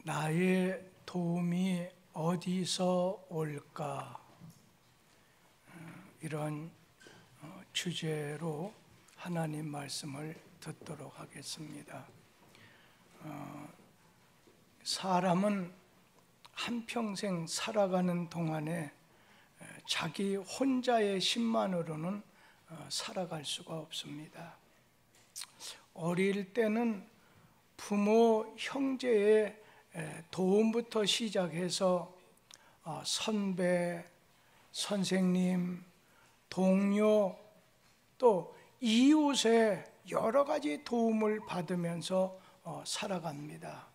나의 도움이 어디서 올까? 이런 주제로 하나님 말씀을 듣도록 하겠습니다. 사람은 한평생 살아가는 동안에 자기 혼자의 힘만으로는 살아갈 수가 없습니다. 어릴 때는 부모, 형제의 도움부터 시작해서 선배, 선생님, 동료, 또 이웃의 여러 가지 도움을 받으면서 살아갑니다.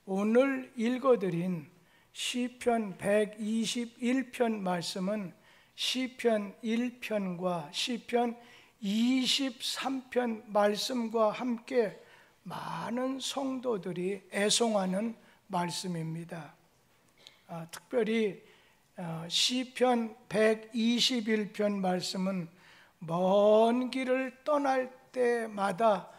오늘 읽어드린 시편 121편 말씀은 시편 1편과 시편 23편 말씀과 함께 많은 성도들이 애송하는 말씀입니다. 특별히 시편 121편 말씀은 먼 길을 떠날 때마다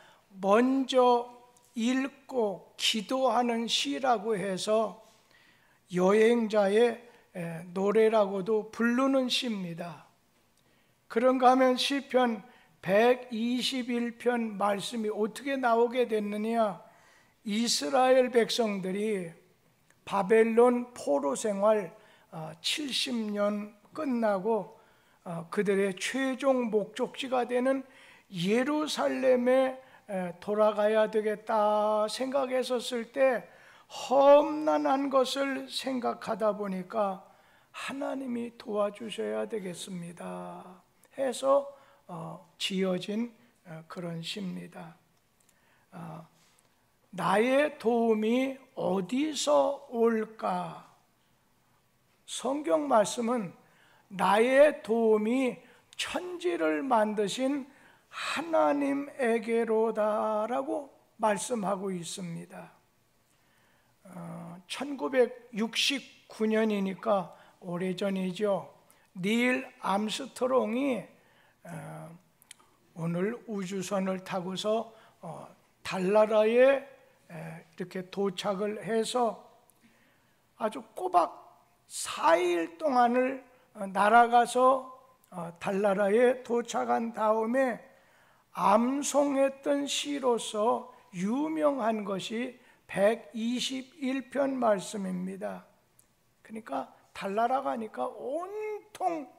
먼저 읽고 기도하는 시라고 해서 여행자의 노래라고도 부르는 시입니다. 그런가 하면 시편 121편 말씀이 어떻게 나오게 됐느냐? 이스라엘 백성들이 바벨론 포로 생활 70년 끝나고 그들의 최종 목적지가 되는 예루살렘에 돌아가야 되겠다 생각했었을 때 험난한 것을 생각하다 보니까 하나님이 도와주셔야 되겠습니다 해서 지어진 그런 시입니다. 나의 도움이 어디서 올까? 성경 말씀은 나의 도움이 천지를 만드신 하나님에게로다라고 말씀하고 있습니다. 1969년이니까 오래전이죠. 닐 암스트롱이 오늘 우주선을 타고서 달나라에 이렇게 도착을 해서 아주 꼬박 4일 동안을 날아가서 달나라에 도착한 다음에 암송했던 시로서 유명한 것이 121편 말씀입니다. 그러니까 달나라 가니까 온통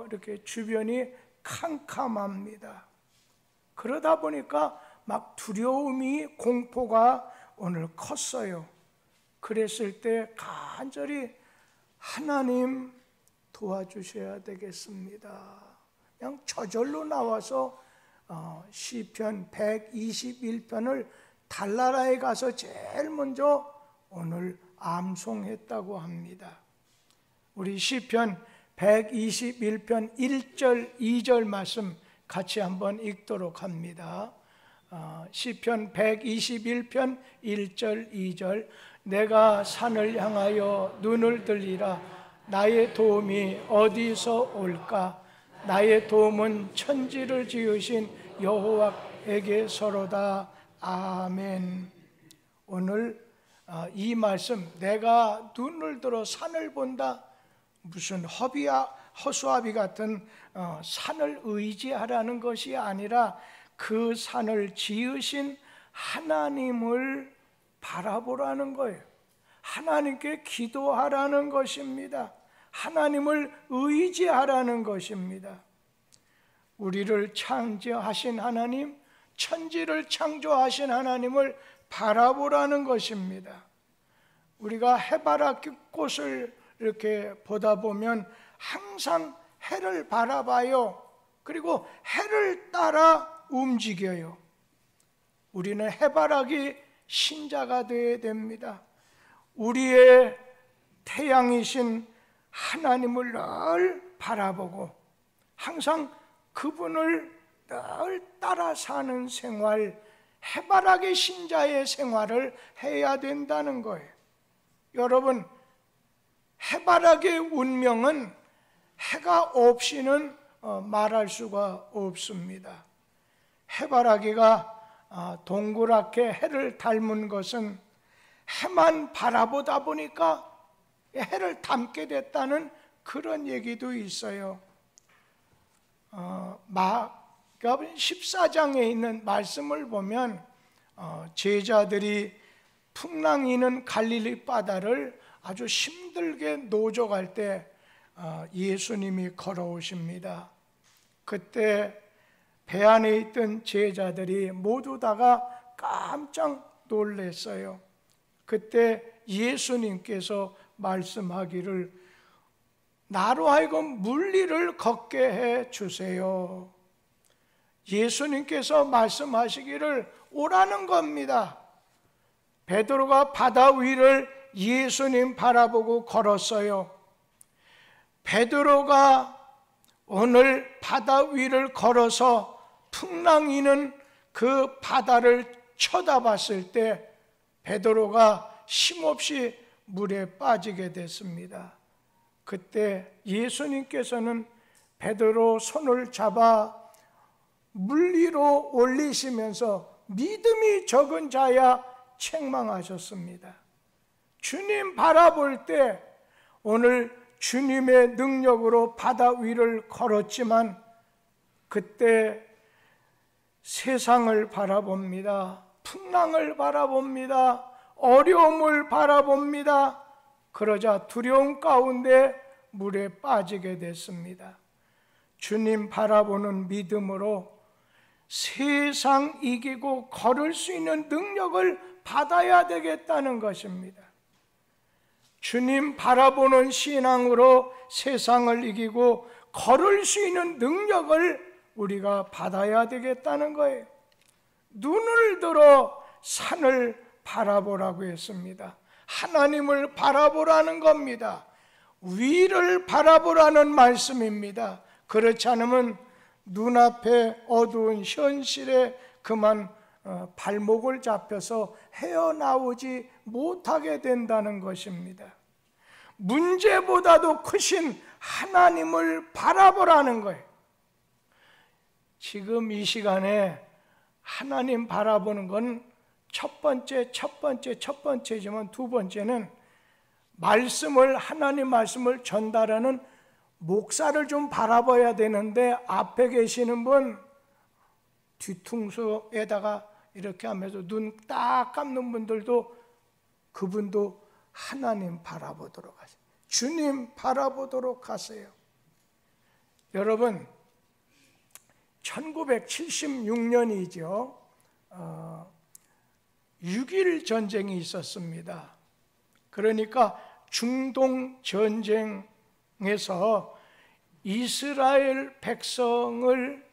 이렇게 주변이 캄캄합니다. 그러다 보니까 막 두려움이, 공포가 오늘 컸어요. 그랬을 때 간절히 하나님 도와주셔야 되겠습니다. 그냥 저절로 나와서 시편 121편을 달나라에 가서 제일 먼저 오늘 암송했다고 합니다. 우리 시편 121편 1절 2절 말씀 같이 한번 읽도록 합니다. 시편 121편 1절 2절 내가 산을 향하여 눈을 들리라 나의 도움이 어디서 올까? 나의 도움은 천지를 지으신 여호와에게서로다. 아멘. 오늘 이 말씀, 내가 눈을 들어 산을 본다, 무슨 허수아비 같은 산을 의지하라는 것이 아니라 그 산을 지으신 하나님을 바라보라는 거예요. 하나님께 기도하라는 것입니다. 하나님을 의지하라는 것입니다. 우리를 창조하신 하나님, 천지를 창조하신 하나님을 바라보라는 것입니다. 우리가 해바라기꽃을 이렇게 보다 보면 항상 해를 바라봐요. 그리고 해를 따라 움직여요. 우리는 해바라기 신자가 되어야 됩니다. 우리의 태양이신 하나님을 늘 바라보고 항상 그분을 늘 따라 사는 생활, 해바라기 신자의 생활을 해야 된다는 거예요. 여러분, 해바라기의 운명은 해가 없이는 말할 수가 없습니다. 해바라기가 동그랗게 해를 닮은 것은 해만 바라보다 보니까 해를 닮게 됐다는 그런 얘기도 있어요. 마가복음 14장에 있는 말씀을 보면 제자들이 풍랑이는 갈릴리 바다를 아주 힘들게 노적할 때 예수님이 걸어오십니다. 그때 배 안에 있던 제자들이 모두 다가 깜짝 놀랐어요. 그때 예수님께서 말씀하기를 나로 하여금 물리를 걷게 해 주세요. 예수님께서 말씀하시기를 오라는 겁니다. 베드로가 바다 위를 예수님 바라보고 걸었어요. 베드로가 오늘 바다 위를 걸어서 풍랑이는 그 바다를 쳐다봤을 때 베드로가 힘없이 물에 빠지게 됐습니다. 그때 예수님께서는 베드로 손을 잡아 물 위로 올리시면서 믿음이 적은 자야 책망하셨습니다. 주님 바라볼 때 오늘 주님의 능력으로 바다 위를 걸었지만 그때 세상을 바라봅니다. 풍랑을 바라봅니다. 어려움을 바라봅니다. 그러자 두려움 가운데 물에 빠지게 됐습니다. 주님 바라보는 믿음으로 세상 이기고 걸을 수 있는 능력을 받아야 되겠다는 것입니다. 주님 바라보는 신앙으로 세상을 이기고 걸을 수 있는 능력을 우리가 받아야 되겠다는 거예요. 눈을 들어 산을 바라보라고 했습니다. 하나님을 바라보라는 겁니다. 위를 바라보라는 말씀입니다. 그렇지 않으면 눈앞에 어두운 현실에 그만 발목을 잡혀서 헤어나오지 못하게 된다는 것입니다. 문제보다도 크신 하나님을 바라보라는 거예요. 지금 이 시간에 하나님 바라보는 건 첫 번째지만 두 번째는 하나님 말씀을 전달하는 목사를 좀 바라봐야 되는데 앞에 계시는 분 뒤통수에다가 이렇게 하면서 눈 딱 감는 분들도 그분도 하나님 바라보도록 하세요. 주님 바라보도록 하세요. 여러분 1976년이죠. 6.1 전쟁이 있었습니다. 그러니까 중동 전쟁에서 이스라엘 백성을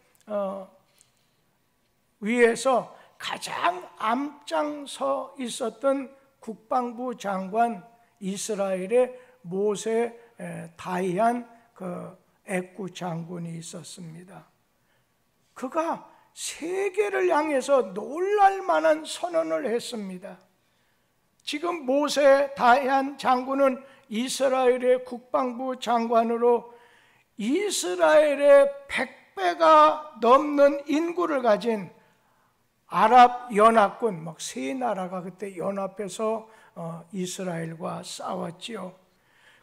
위해서 가장 앞장서 있었던 국방부 장관 이스라엘의 모세 다이안 그 애구 장군이 있었습니다. 그가 세계를 향해서 놀랄 만한 선언을 했습니다. 지금 모세 다이안 장군은 이스라엘의 국방부 장관으로 이스라엘의 100배가 넘는 인구를 가진 아랍 연합군, 막 세 나라가 그때 연합해서 이스라엘과 싸웠지요.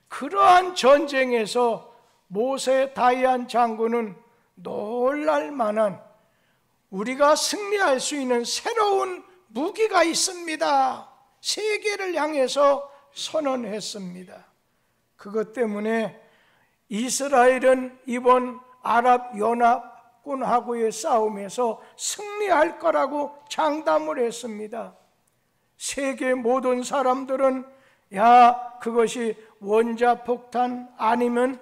그러한 전쟁에서 모세 다이안 장군은 놀랄 만한 우리가 승리할 수 있는 새로운 무기가 있습니다. 세계를 향해서 선언했습니다. 그것 때문에 이스라엘은 이번 아랍 연합군하고의 싸움에서 승리할 거라고 장담을 했습니다. 세계 모든 사람들은 그것이 원자폭탄 아니면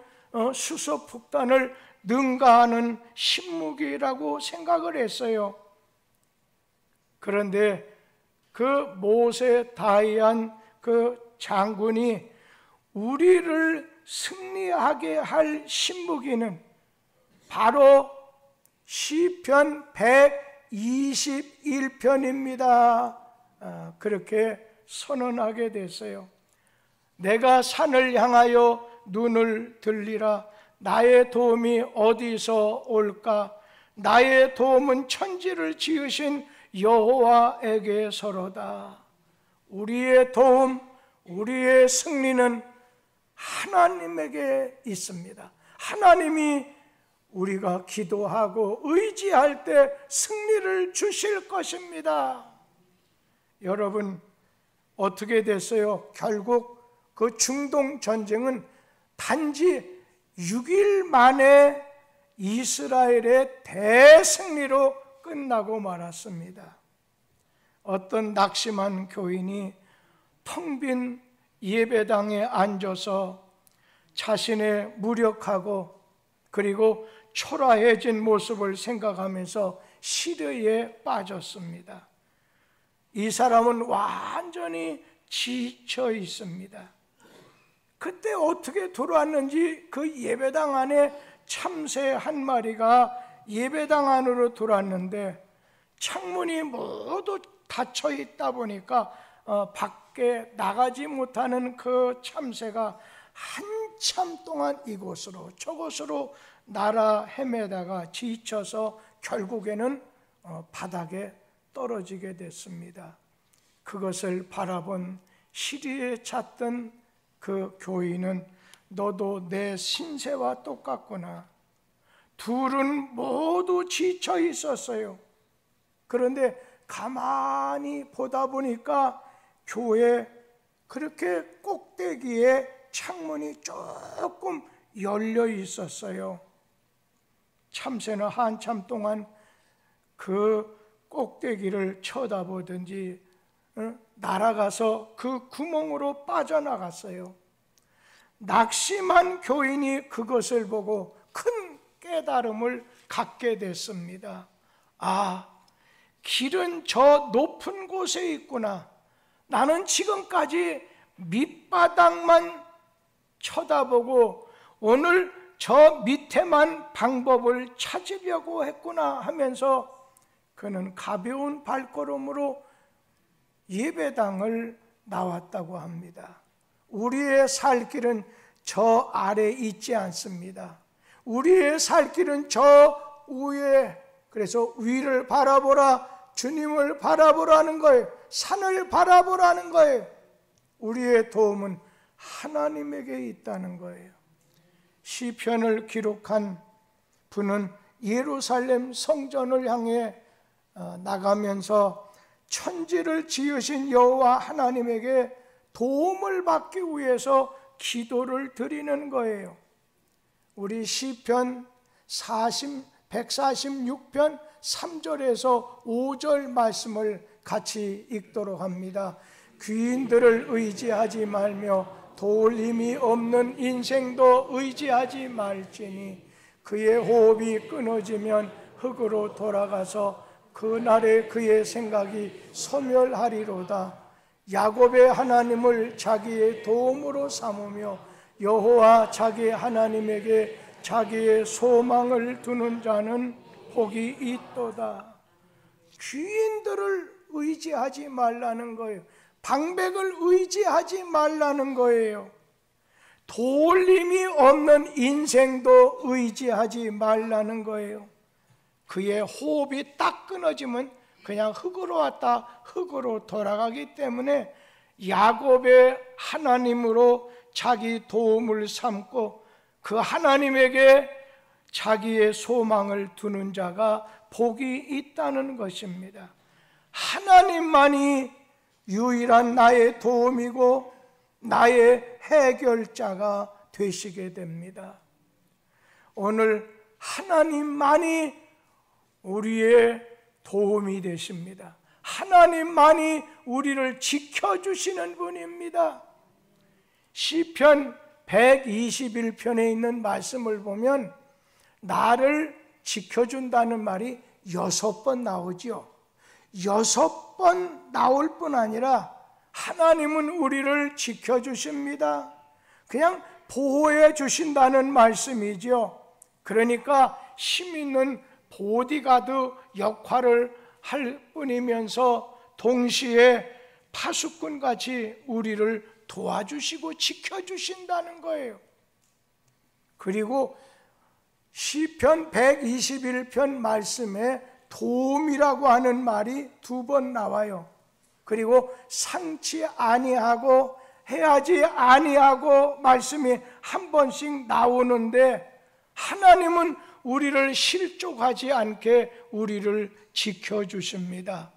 수소폭탄을 능가하는 신무기라고 생각을 했어요. 그런데 그 모세 다이안 그 장군이 우리를 승리하게 할 신무기는 바로 시편 121편입니다. 그렇게 선언하게 됐어요. 내가 산을 향하여 눈을 들리라. 나의 도움이 어디서 올까? 나의 도움은 천지를 지으신 여호와에게서로다. 우리의 도움, 우리의 승리는 하나님에게 있습니다. 하나님이 우리가 기도하고 의지할 때 승리를 주실 것입니다. 여러분, 어떻게 됐어요? 결국 그 중동 전쟁은 단지 6일 만에 이스라엘의 대승리로 끝나고 말았습니다. 어떤 낙심한 교인이 텅 빈 예배당에 앉아서 자신의 무력하고 그리고 초라해진 모습을 생각하면서 시련에 빠졌습니다. 이 사람은 완전히 지쳐 있습니다. 그때 어떻게 들어왔는지 그 예배당 안에 참새 한 마리가 예배당 안으로 들어왔는데 창문이 모두 닫혀 있다 보니까 밖에 나가지 못하는 그 참새가 한참 동안 이곳으로 저곳으로 날아 헤매다가 지쳐서 결국에는 바닥에 떨어지게 됐습니다. 그것을 바라본 시리에 찼던 그 교인은 너도 내 신세와 똑같구나. 둘은 모두 지쳐 있었어요. 그런데 가만히 보다 보니까 교회 그렇게 꼭대기에 창문이 조금 열려 있었어요. 참새는 한참 동안 그 꼭대기를 쳐다보든지 날아가서 그 구멍으로 빠져나갔어요. 낙심한 교인이 그것을 보고 큰 깨달음을 갖게 됐습니다. 아, 길은 저 높은 곳에 있구나. 나는 지금까지 밑바닥만 쳐다보고 오늘 저 밑에만 방법을 찾으려고 했구나 하면서 그는 가벼운 발걸음으로 예배당을 나왔다고 합니다. 우리의 살 길은 저 아래 있지 않습니다. 우리의 살 길은 저 위에, 그래서 위를 바라보라, 주님을 바라보라는 거예요. 산을 바라보라는 거예요. 우리의 도움은 하나님에게 있다는 거예요. 시편을 기록한 분은 예루살렘 성전을 향해 나가면서 천지를 지으신 여호와 하나님에게 도움을 받기 위해서 기도를 드리는 거예요. 우리 시편 146편 3절에서 5절 말씀을 같이 읽도록 합니다. 귀인들을 의지하지 말며 도울 힘이 없는 인생도 의지하지 말지니 그의 호흡이 끊어지면 흙으로 돌아가서 그날에 그의 생각이 소멸하리로다. 야곱의 하나님을 자기의 도움으로 삼으며 여호와 자기 하나님에게 자기의 소망을 두는 자는 복이 있도다. 귀인들을 의지하지 말라는 거예요. 방백을 의지하지 말라는 거예요. 도울 힘이 없는 인생도 의지하지 말라는 거예요. 그의 호흡이 딱 끊어지면 그냥 흙으로 왔다 흙으로 돌아가기 때문에 야곱의 하나님으로 자기 도움을 삼고 그 하나님에게 자기의 소망을 두는 자가 복이 있다는 것입니다. 하나님만이 유일한 나의 도움이고 나의 해결자가 되시게 됩니다. 오늘 하나님만이 우리의 도움이 되십니다. 하나님만이 우리를 지켜주시는 분입니다. 시편 121편에 있는 말씀을 보면 나를 지켜준다는 말이 6번 나오죠. 6번 나올 뿐 아니라 하나님은 우리를 지켜주십니다. 그냥 보호해 주신다는 말씀이죠. 그러니까 힘 있는 보디가드 역할을 할 뿐이면서 동시에 파수꾼같이 우리를 도와주시고 지켜주신다는 거예요. 그리고 시편 121편 말씀에 도움이라고 하는 말이 2번 나와요. 그리고 상치 아니하고 해야지 아니하고 말씀이 한 번씩 나오는데 하나님은 우리를 실족하지 않게 우리를 지켜주십니다.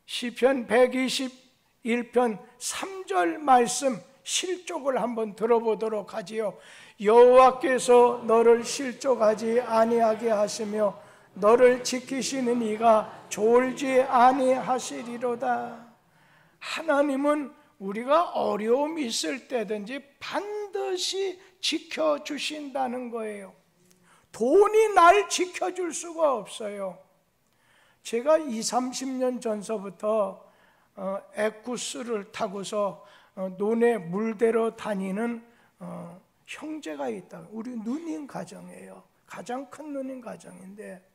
시편 121편 3절 말씀 실족을 한번 들어보도록 하지요. 여호와께서 너를 실족하지 아니하게 하시며 너를 지키시는 이가 졸지 아니하시리로다. 하나님은 우리가 어려움이 있을 때든지 반드시 지켜주신다는 거예요. 돈이 날 지켜줄 수가 없어요. 제가 20-30년 전서부터 에쿠스를 타고서 논에 물대러 다니는 형제가 있다. 우리 누님 가정이에요. 가장 큰 누님 가정인데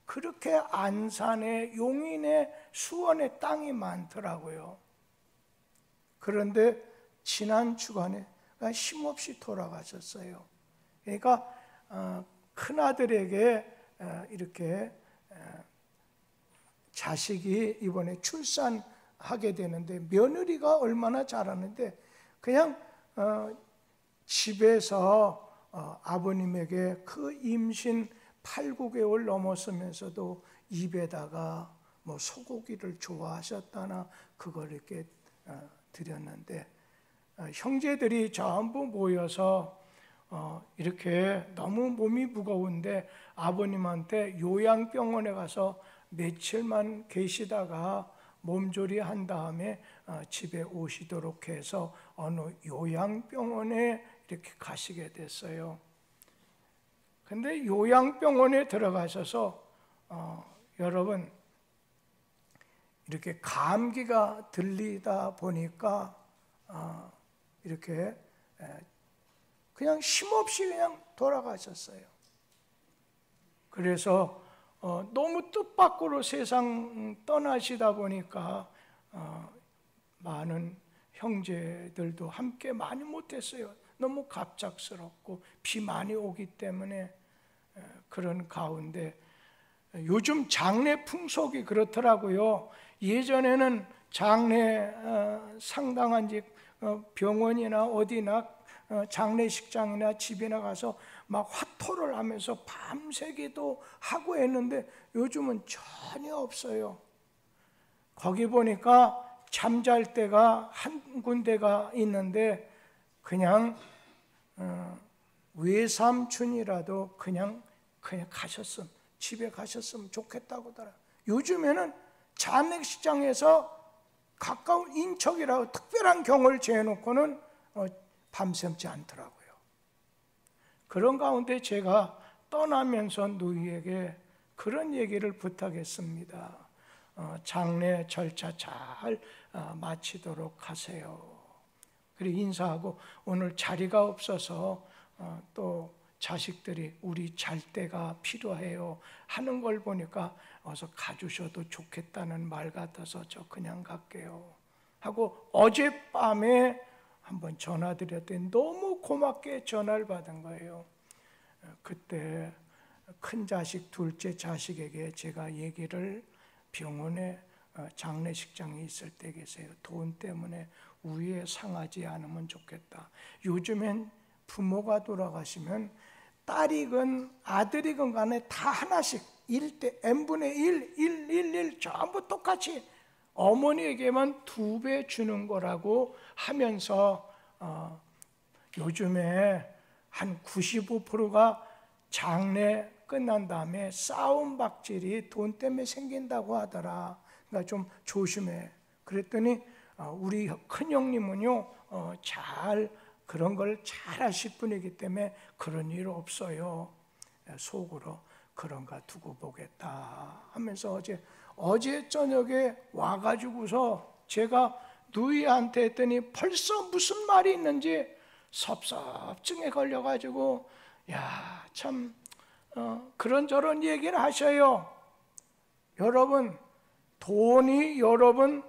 그렇게 안산에 용인에 수원에 땅이 많더라고요. 그런데 지난 주간에 힘없이 돌아가셨어요. 그러니까 큰아들에게 이렇게 자식이 이번에 출산하게 되는데 며느리가 얼마나 잘하는데 그냥 집에서 아버님에게 그 임신 8-9개월 넘었으면서도 입에다가 뭐 소고기를 좋아하셨다나 그걸 이렇게 드렸는데 형제들이 전부 모여서 이렇게 너무 몸이 무거운데 아버님한테 요양병원에 가서 며칠만 계시다가 몸조리 한 다음에 집에 오시도록 해서 어느 요양병원에 이렇게 가시게 됐어요. 근데 요양병원에 들어가셔서 여러분 이렇게 감기가 들리다 보니까 이렇게 그냥 힘없이 그냥 돌아가셨어요. 그래서 너무 뜻밖으로 세상 떠나시다 보니까 많은 형제들도 함께 많이 못했어요. 너무 갑작스럽고 비 많이 오기 때문에 그런 가운데 요즘 장례 풍속이 그렇더라고요. 예전에는 장례 상당한 병원이나 어디나 장례식장이나 집이나 가서 막 화토를 하면서 밤새기도 하고 했는데 요즘은 전혀 없어요. 거기 보니까 잠잘 때가 한 군데가 있는데 그냥 외삼촌이라도 그냥 가셨음, 집에 가셨으면 좋겠다고 하더라. 요즘에는 장례식장에서 가까운 인척이라고 특별한 경을 재놓고는 밤샘지 않더라고요. 그런 가운데 제가 떠나면서 누이에게 그런 얘기를 부탁했습니다. 장례 절차 잘 마치도록 하세요. 그리고 인사하고 오늘 자리가 없어서 또 자식들이 우리 잘 때가 필요해요 하는 걸 보니까 어서 가주셔도 좋겠다는 말 같아서 저 그냥 갈게요 하고 어젯밤에 한번 전화드렸더니 너무 고맙게 전화를 받은 거예요. 그때 큰 자식, 둘째 자식에게 제가 얘기를 병원에 장례식장에 있을 때 계세요. 돈 때문에 우위에 상하지 않으면 좋겠다. 요즘엔 부모가 돌아가시면 딸이건 아들이건 간에 다 하나씩 1대 n분의 1 전부 똑같이 어머니에게만 2배 주는 거라고 하면서 요즘에 한 95%가 장례 끝난 다음에 싸움 박질이 돈 때문에 생긴다고 하더라. 그러니까 좀 조심해. 그랬더니 우리 큰형님은요 잘 그런 걸 잘 하실 분이기 때문에 그런 일 없어요. 속으로 그런가 두고 보겠다 하면서 어제 저녁에 와가지고서 제가 누이한테 했더니 벌써 무슨 말이 있는지 섭섭증에 걸려가지고 참 그런저런 얘기를 하셔요. 여러분 돈이 여러분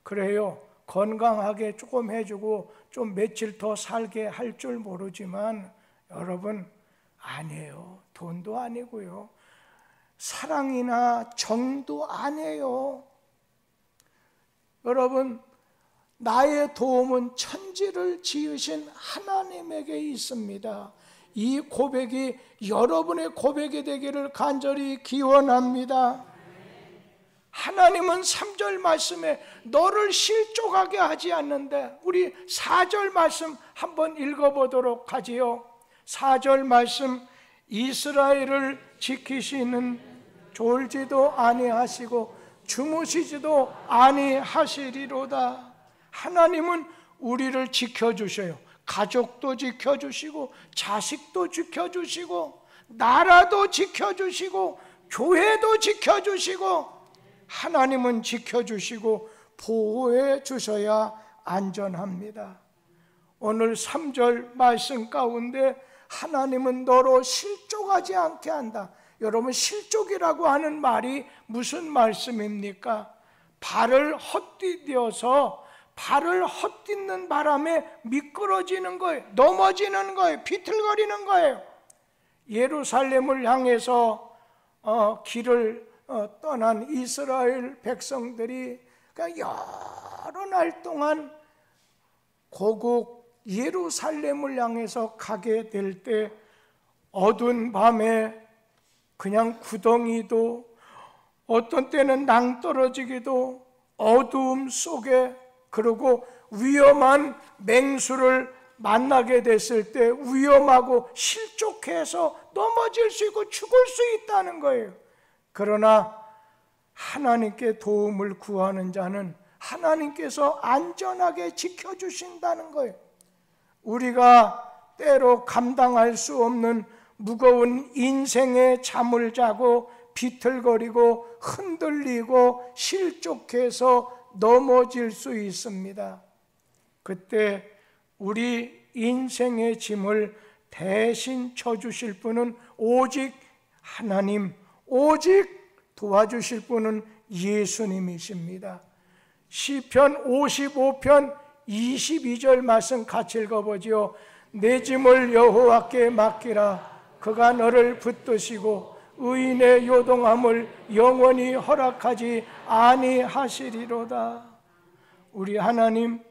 그래요. 건강하게 조금 해주고 좀 며칠 더 살게 할 줄 모르지만 여러분 아니에요. 돈도 아니고요. 사랑이나 정도 아니에요. 여러분, 나의 도움은 천지를 지으신 하나님에게 있습니다. 이 고백이 여러분의 고백이 되기를 간절히 기원합니다. 하나님은 3절 말씀에 너를 실족하게 하지 않는데, 우리 4절 말씀 한번 읽어보도록 하지요. 4절 말씀, 이스라엘을 지키시는 졸지도 아니하시고 주무시지도 아니하시리로다. 하나님은 우리를 지켜주셔요. 가족도 지켜주시고 자식도 지켜주시고 나라도 지켜주시고 교회도 지켜주시고, 하나님은 지켜주시고 보호해 주셔야 안전합니다. 오늘 3절 말씀 가운데 하나님은 너로 실족하지 않게 한다. 여러분, 실족이라고 하는 말이 무슨 말씀입니까? 발을 헛디뎌서 발을 헛딛는 바람에 미끄러지는 거예요. 넘어지는 거예요. 비틀거리는 거예요. 예루살렘을 향해서 길을 떠난 이스라엘 백성들이 여러 날 동안 고국 예루살렘을 향해서 가게 될 때 어두운 밤에 그냥 구덩이도, 어떤 때는 낭떠러지기도, 어두움 속에, 그리고 위험한 맹수를 만나게 됐을 때 위험하고 실족해서 넘어질 수 있고 죽을 수 있다는 거예요. 그러나 하나님께 도움을 구하는 자는 하나님께서 안전하게 지켜주신다는 거예요. 우리가 때로 감당할 수 없는 무거운 인생의 잠을 자고 비틀거리고 흔들리고 실족해서 넘어질 수 있습니다. 그때 우리 인생의 짐을 대신 져주실 분은 오직 하나님, 오직 도와주실 분은 예수님이십니다. 시편 55편 22절 말씀 같이 읽어보지요. 내 짐을 여호와께 맡기라. 그가 너를 붙드시고 의인의 요동함을 영원히 허락하지 아니하시리로다. 우리 하나님,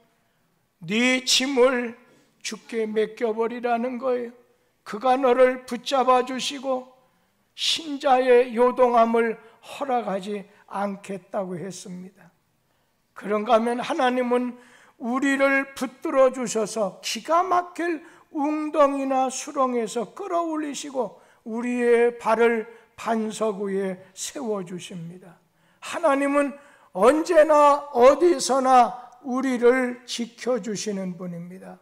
네 짐을 주께 맡겨버리라는 거예요. 그가 너를 붙잡아 주시고 신자의 요동함을 허락하지 않겠다고 했습니다. 그런가 하면 하나님은 우리를 붙들어 주셔서 기가 막힐 웅덩이나 수렁에서 끌어올리시고 우리의 발을 반석 위에 세워주십니다. 하나님은 언제나 어디서나 우리를 지켜주시는 분입니다.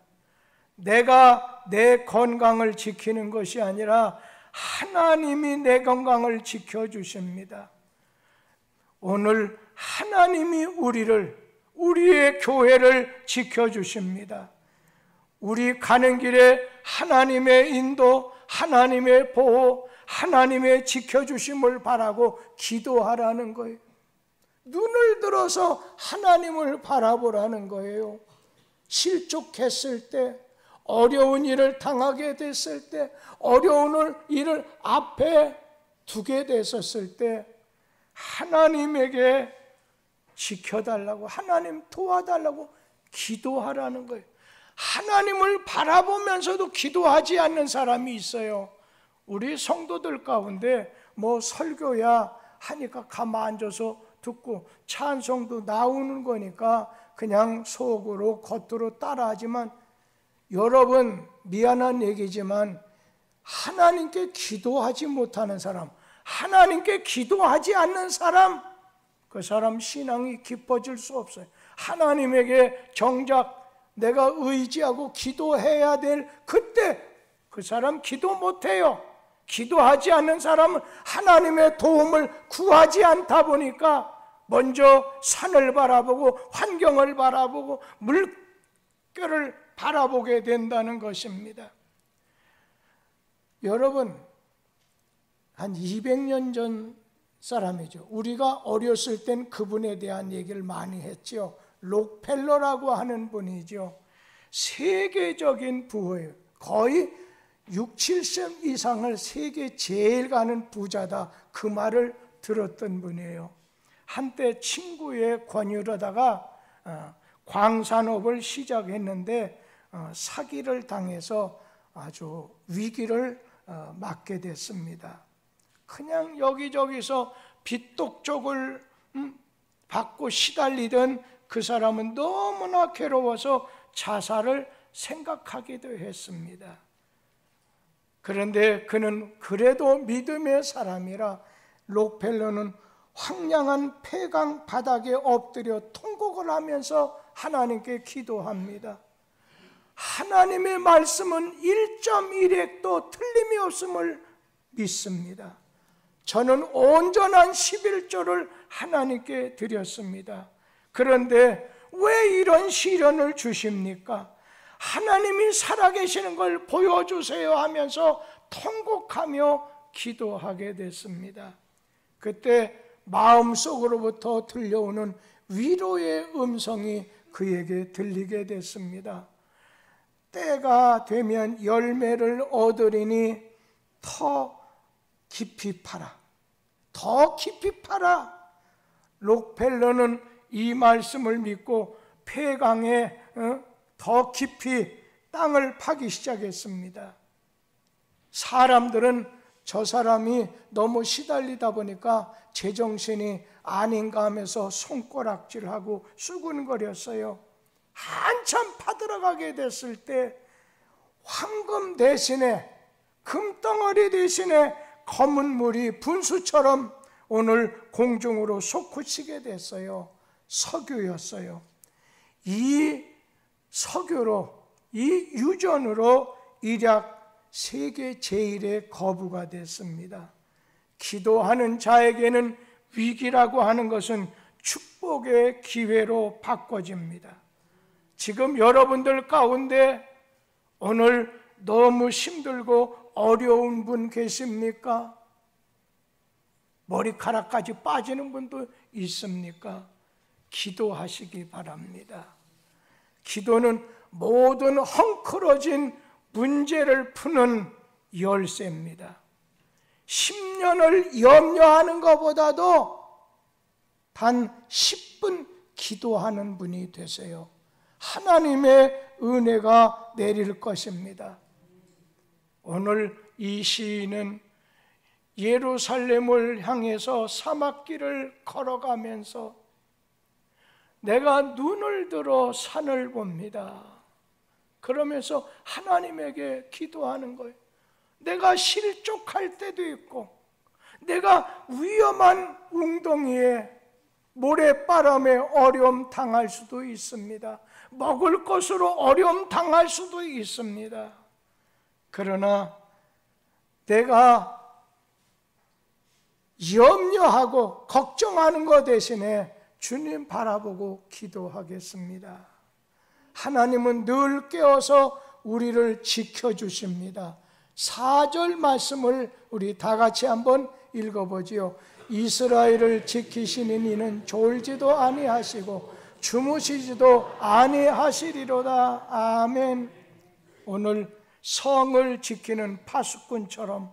내가 내 건강을 지키는 것이 아니라 하나님이 내 건강을 지켜주십니다. 오늘 하나님이 우리의 교회를 지켜주십니다. 우리 가는 길에 하나님의 인도, 하나님의 보호, 하나님의 지켜주심을 바라고 기도하라는 거예요. 눈을 들어서 하나님을 바라보라는 거예요. 실족했을 때, 어려운 일을 당하게 됐을 때, 어려운 일을 앞에 두게 됐었을 때 하나님에게 지켜달라고, 하나님 도와달라고 기도하라는 거예요. 하나님을 바라보면서도 기도하지 않는 사람이 있어요. 우리 성도들 가운데 뭐 설교야 하니까 가만 앉아서 듣고 찬송도 나오는 거니까 그냥 속으로 겉으로 따라하지만, 여러분 미안한 얘기지만 하나님께 기도하지 못하는 사람, 하나님께 기도하지 않는 사람, 그 사람 신앙이 깊어질 수 없어요. 하나님에게 정작 내가 의지하고 기도해야 될 그때 그 사람 기도 못해요. 기도하지 않는 사람은 하나님의 도움을 구하지 않다 보니까 먼저 산을 바라보고 환경을 바라보고 물결을 바라보게 된다는 것입니다. 여러분, 한 200년 전 사람이죠. 우리가 어렸을 땐 그분에 대한 얘기를 많이 했죠. 록펠러라고 하는 분이죠. 세계적인 부호예요. 거의 6, 7세 이상을 세계 제일 가는 부자다, 그 말을 들었던 분이에요. 한때 친구의 권유로다가 광산업을 시작했는데 사기를 당해서 아주 위기를 맞게 됐습니다. 그냥 여기저기서 빚독촉을 받고 시달리던 그 사람은 너무나 괴로워서 자살을 생각하기도 했습니다. 그런데 그는 그래도 믿음의 사람이라 록펠러는 황량한 폐강 바닥에 엎드려 통곡을 하면서 하나님께 기도합니다. 하나님의 말씀은 1.1핵도 틀림이 없음을 믿습니다. 저는 온전한 11조를 하나님께 드렸습니다. 그런데 왜 이런 시련을 주십니까? 하나님이 살아계시는 걸 보여주세요 하면서 통곡하며 기도하게 됐습니다. 그때 마음속으로부터 들려오는 위로의 음성이 그에게 들리게 됐습니다. 때가 되면 열매를 얻으리니 더 깊이 파라, 더 깊이 파라. 록펠러는 이 말씀을 믿고 폐강에 더 깊이 땅을 파기 시작했습니다. 사람들은 저 사람이 너무 시달리다 보니까 제정신이 아닌가 하면서 손가락질하고 수군거렸어요. 한참 파들어가게 됐을 때 황금 대신에, 금덩어리 대신에 검은 물이 분수처럼 오늘 공중으로 솟구치게 됐어요. 석유였어요. 이 석유로, 이 유전으로 일약 세계 제1의 거부가 됐습니다. 기도하는 자에게는 위기라고 하는 것은 축복의 기회로 바꿔집니다. 지금 여러분들 가운데 오늘 너무 힘들고 어려운 분 계십니까? 머리카락까지 빠지는 분도 있습니까? 기도하시기 바랍니다. 기도는 모든 헝클어진 문제를 푸는 열쇠입니다. 10년을 염려하는 것보다도 단 10분 기도하는 분이 되세요. 하나님의 은혜가 내릴 것입니다. 오늘 이 시인은 예루살렘을 향해서 사막길을 걸어가면서 내가 눈을 들어 산을 봅니다. 그러면서 하나님에게 기도하는 거예요. 내가 실족할 때도 있고, 내가 위험한 웅덩이에 모래바람에 어려움 당할 수도 있습니다. 먹을 것으로 어려움 당할 수도 있습니다. 그러나 내가 염려하고 걱정하는 것 대신에 주님 바라보고 기도하겠습니다. 하나님은 늘 깨어서 우리를 지켜주십니다. 4절 말씀을 우리 다 같이 한번 읽어보지요. 이스라엘을 지키시는 이는 졸지도 아니하시고 주무시지도 아니하시리로다. 아멘. 오늘 성을 지키는 파수꾼처럼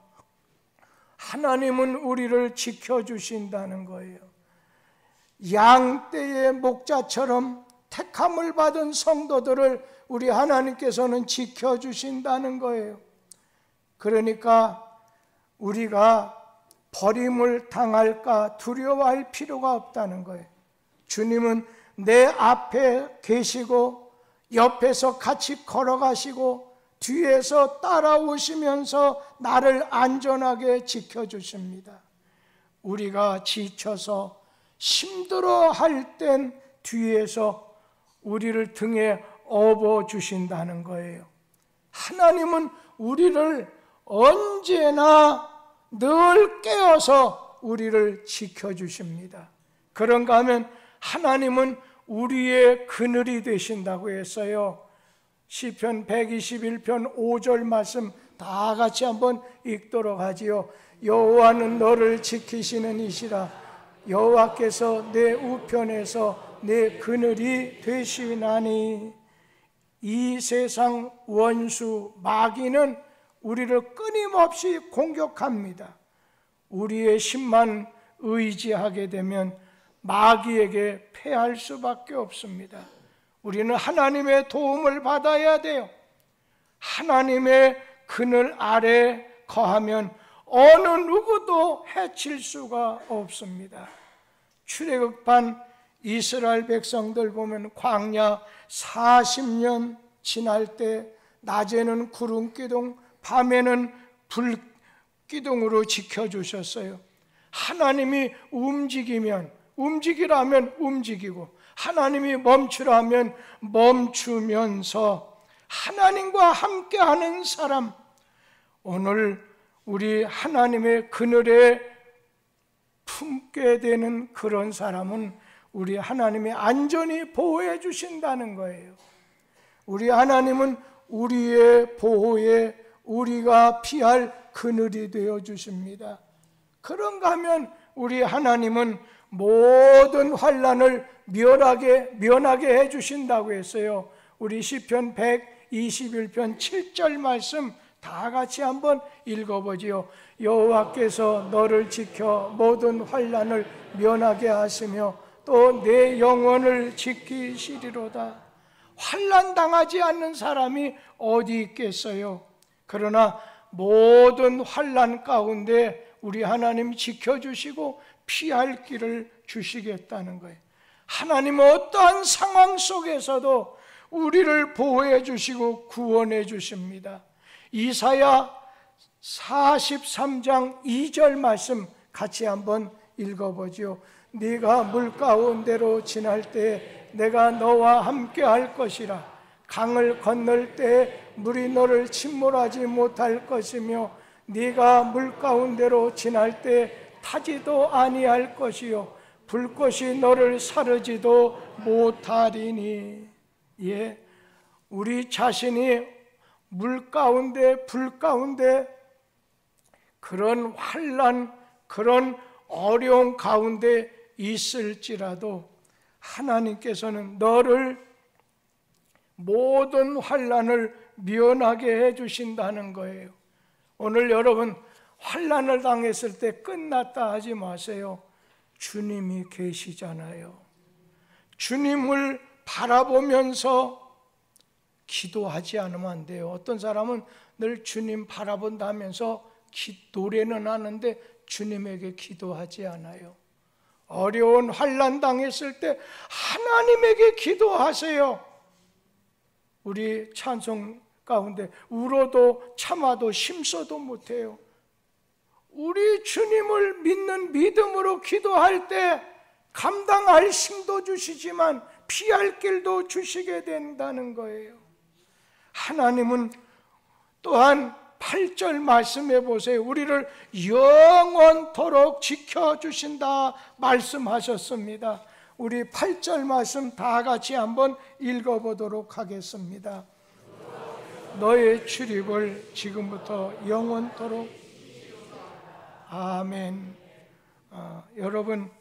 하나님은 우리를 지켜주신다는 거예요. 양떼의 목자처럼 택함을 받은 성도들을 우리 하나님께서는 지켜주신다는 거예요. 그러니까 우리가 버림을 당할까 두려워할 필요가 없다는 거예요. 주님은 내 앞에 계시고 옆에서 같이 걸어가시고 뒤에서 따라오시면서 나를 안전하게 지켜주십니다. 우리가 지쳐서 힘들어할 땐 뒤에서 우리를 등에 업어주신다는 거예요. 하나님은 우리를 언제나 늘 깨어서 우리를 지켜주십니다. 그런가 하면 하나님은 우리의 그늘이 되신다고 했어요. 시편 121편 5절 말씀 다 같이 한번 읽도록 하지요. 여호와는 너를 지키시는 이시라. 여호와께서 내 우편에서 내 그늘이 되시나니. 이 세상 원수 마귀는 우리를 끊임없이 공격합니다. 우리의 힘만 의지하게 되면 마귀에게 패할 수밖에 없습니다. 우리는 하나님의 도움을 받아야 돼요. 하나님의 그늘 아래 거하면 어느 누구도 해칠 수가 없습니다. 출애굽한 이스라엘 백성들 보면 광야 40년 지날 때 낮에는 구름 기둥, 밤에는 불 기둥으로 지켜주셨어요. 하나님이 움직이라면 움직이고, 하나님이 멈추라면 멈추면서 하나님과 함께하는 사람, 오늘 우리 하나님의 그늘에 품게 되는 그런 사람은 우리 하나님이 안전히 보호해 주신다는 거예요. 우리 하나님은 우리의 보호에 우리가 피할 그늘이 되어 주십니다. 그런가 하면 우리 하나님은 모든 환난을 면하게 해 주신다고 했어요. 우리 시편 121편 7절 말씀 다 같이 한번 읽어보지요. 여호와께서 너를 지켜 모든 환난을 면하게 하시며 또 내 영혼을 지키시리로다. 환난 당하지 않는 사람이 어디 있겠어요? 그러나 모든 환난 가운데 우리 하나님 지켜주시고 피할 길을 주시겠다는 거예요. 하나님은 어떠한 상황 속에서도 우리를 보호해 주시고 구원해 주십니다. 이사야 43장 2절 말씀 같이 한번 읽어보죠. 네가 물 가운데로 지날 때 내가 너와 함께 할 것이라. 강을 건널 때 물이 너를 침몰하지 못할 것이며 네가 물 가운데로 지날 때 타지도 아니할 것이요 불꽃이 너를 사르지도 못하리니. 예, 우리 자신이 물 가운데 불 가운데 그런 환난, 그런 어려운 가운데 있을지라도 하나님께서는 너를 모든 환난을 면하게 해주신다는 거예요. 오늘 여러분 환난을 당했을 때 끝났다 하지 마세요. 주님이 계시잖아요. 주님을 바라보면서 기도하지 않으면 안 돼요. 어떤 사람은 늘 주님 바라본다면서 노래는 하는데 주님에게 기도하지 않아요. 어려운 환난 당했을 때 하나님에게 기도하세요. 우리 찬송 가운데 울어도 참아도 힘써도 못해요. 우리 주님을 믿는 믿음으로 기도할 때 감당할 힘도 주시지만 피할 길도 주시게 된다는 거예요. 하나님은 또한 8절 말씀해 보세요. 우리를 영원토록 지켜주신다 말씀하셨습니다. 우리 8절 말씀 다 같이 한번 읽어보도록 하겠습니다. 너의 출입을 지금부터 영원토록. 아멘. 여러분,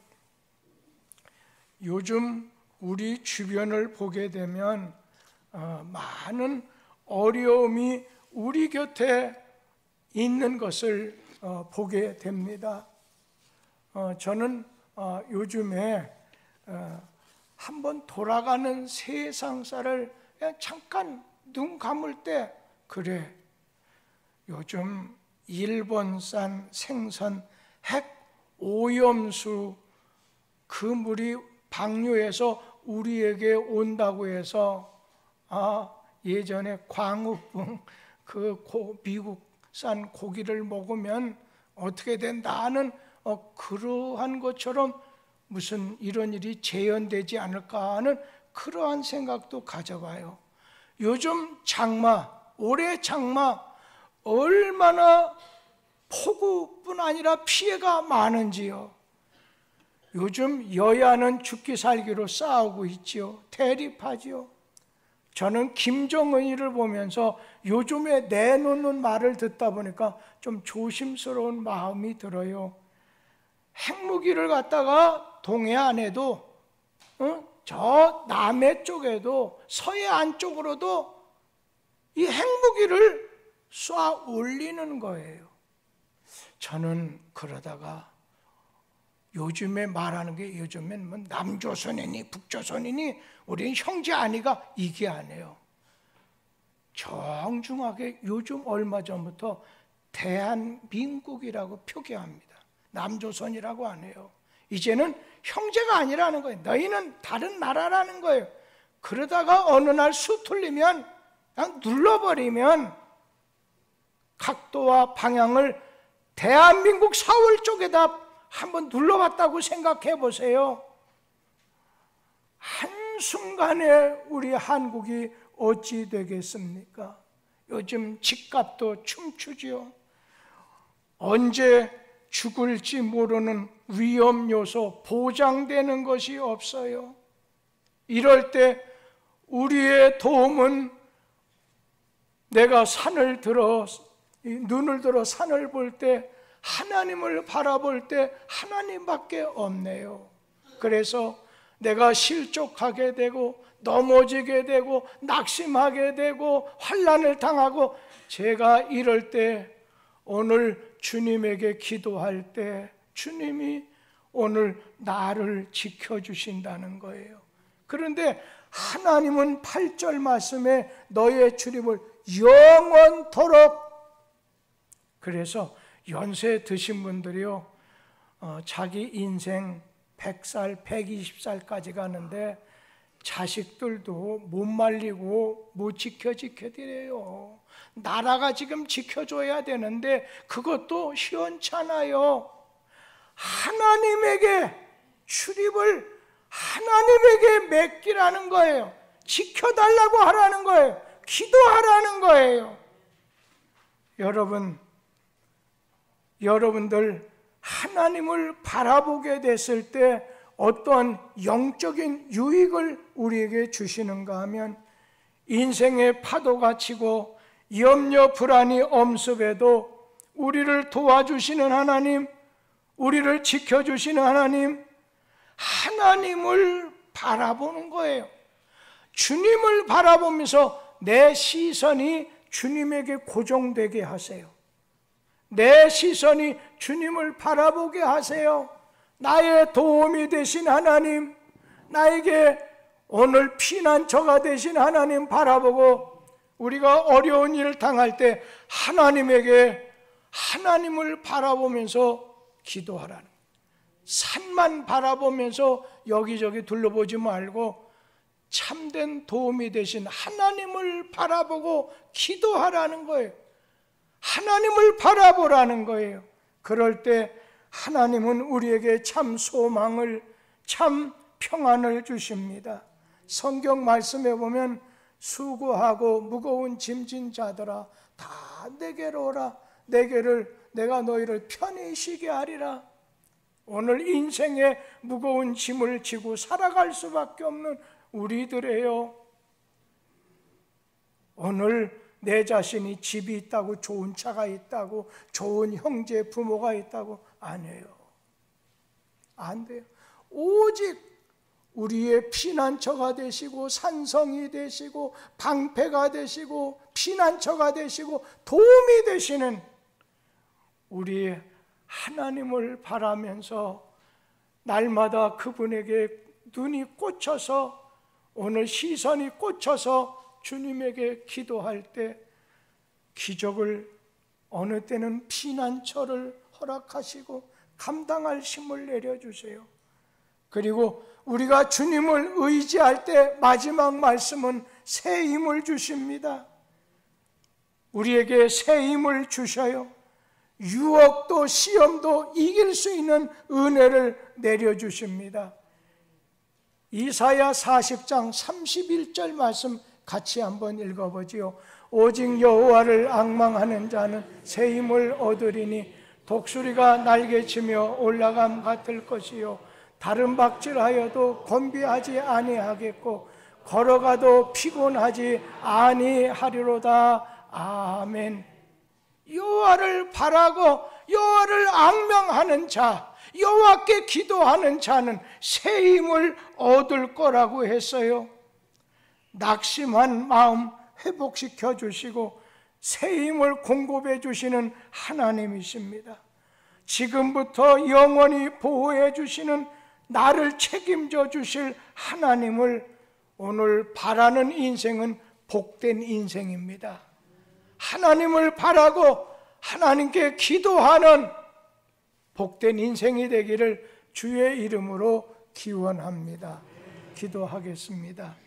요즘 우리 주변을 보게 되면 많은 어려움이 우리 곁에 있는 것을 보게 됩니다. 저는 요즘에 한번 돌아가는 세상사를 그냥 잠깐 눈 감을 때, 그래, 요즘 일본산 생선 핵 오염수 그 물이 방류해서 우리에게 온다고 해서 예전에 광우병 미국산 고기를 먹으면 어떻게 된다는 그러한 것처럼 무슨 이런 일이 재현되지 않을까 하는 그러한 생각도 가져봐요. 요즘 장마, 올해 장마 얼마나 폭우뿐 아니라 피해가 많은지요. 요즘 여야는 죽기 살기로 싸우고 있지요. 대립하지요. 저는 김정은이를 보면서 요즘에 내놓는 말을 듣다 보니까 좀 조심스러운 마음이 들어요. 핵무기를 갖다가 동해안에도 저 남해 쪽에도 서해안 쪽으로도 이 핵무기를 쏴 올리는 거예요. 저는 그러다가 요즘에 말하는 게 요즘엔 뭐 남조선이니 북조선이니 우리는 형제 아니가 이게 아니에요. 정중하게 요즘 얼마 전부터 대한민국이라고 표기합니다. 남조선이라고 안 해요. 이제는 형제가 아니라는 거예요. 너희는 다른 나라라는 거예요. 그러다가 어느 날 수틀리면 그냥 눌러버리면 각도와 방향을 대한민국 사월 쪽에다 한번 눌러봤다고 생각해 보세요. 한순간에 우리 한국이 어찌 되겠습니까? 요즘 집값도 춤추지요. 언제 죽을지 모르는 위험 요소, 보장되는 것이 없어요. 이럴 때 우리의 도움은 내가 눈을 들어 산을 볼 때, 하나님을 바라볼 때 하나님밖에 없네요. 그래서 내가 실족하게 되고 넘어지게 되고 낙심하게 되고 환난을 당하고, 제가 이럴 때 오늘 주님에게 기도할 때 주님이 오늘 나를 지켜주신다는 거예요. 그런데 하나님은 8절 말씀에 너의 주님을 영원토록, 그래서 연세 드신 분들이요, 자기 인생 100살, 120살까지 가는데 자식들도 못 말리고 못 지켜드려요. 나라가 지금 지켜줘야 되는데 그것도 시원찮아요. 하나님에게 출입을 하나님에게 맡기라는 거예요. 지켜달라고 하라는 거예요. 기도하라는 거예요. 여러분들 하나님을 바라보게 됐을 때 어떠한 영적인 유익을 우리에게 주시는가 하면, 인생의 파도가 치고 염려 불안이 엄습해도 우리를 도와주시는 하나님, 우리를 지켜주시는 하나님을 바라보는 거예요. 주님을 바라보면서 내 시선이 주님에게 고정되게 하세요. 내 시선이 주님을 바라보게 하세요. 나의 도움이 되신 하나님, 나에게 오늘 피난처가 되신 하나님 바라보고, 우리가 어려운 일을 당할 때 하나님을 바라보면서 기도하라는, 산만 바라보면서 여기저기 둘러보지 말고 참된 도움이 되신 하나님을 바라보고 기도하라는 거예요. 하나님을 바라보라는 거예요. 그럴 때 하나님은 우리에게 참 소망을, 참 평안을 주십니다. 성경 말씀에 보면 수고하고 무거운 짐진 자들아 다 내게로 오라, 내가 너희를 편히 쉬게 하리라. 오늘 인생의 무거운 짐을 지고 살아갈 수밖에 없는 우리들이에요. 오늘 내 자신이 집이 있다고, 좋은 차가 있다고, 좋은 형제 부모가 있다고 아니에요. 안 돼요. 오직 우리의 피난처가 되시고 산성이 되시고 방패가 되시고 피난처가 되시고 도움이 되시는 우리의 하나님을 바라면서 날마다 그분에게 눈이 꽂혀서, 오늘 시선이 꽂혀서 주님에게 기도할 때 기적을, 어느 때는 피난처를 허락하시고 감당할 힘을 내려주세요. 그리고 우리가 주님을 의지할 때 마지막 말씀은 새 힘을 주십니다. 우리에게 새 힘을 주셔요. 유혹도 시험도 이길 수 있는 은혜를 내려주십니다. 이사야 40장 31절 말씀 같이 한번 읽어보지요. 오직 여호와를 앙망하는 자는 새 힘을 얻으리니 독수리가 날개치며 올라감 같을 것이요 다른 박질하여도 곤비하지 아니하겠고 걸어가도 피곤하지 아니하리로다. 아멘. 여호와를 바라고 여호와를 앙명하는 자, 여호와께 기도하는 자는 새 힘을 얻을 거라고 했어요. 낙심한 마음 회복시켜 주시고 새 힘을 공급해 주시는 하나님이십니다. 지금부터 영원히 보호해 주시는 나를 책임져 주실 하나님을 오늘 바라는 인생은 복된 인생입니다. 하나님을 바라고 하나님께 기도하는 복된 인생이 되기를 주의 이름으로 기원합니다. 기도하겠습니다.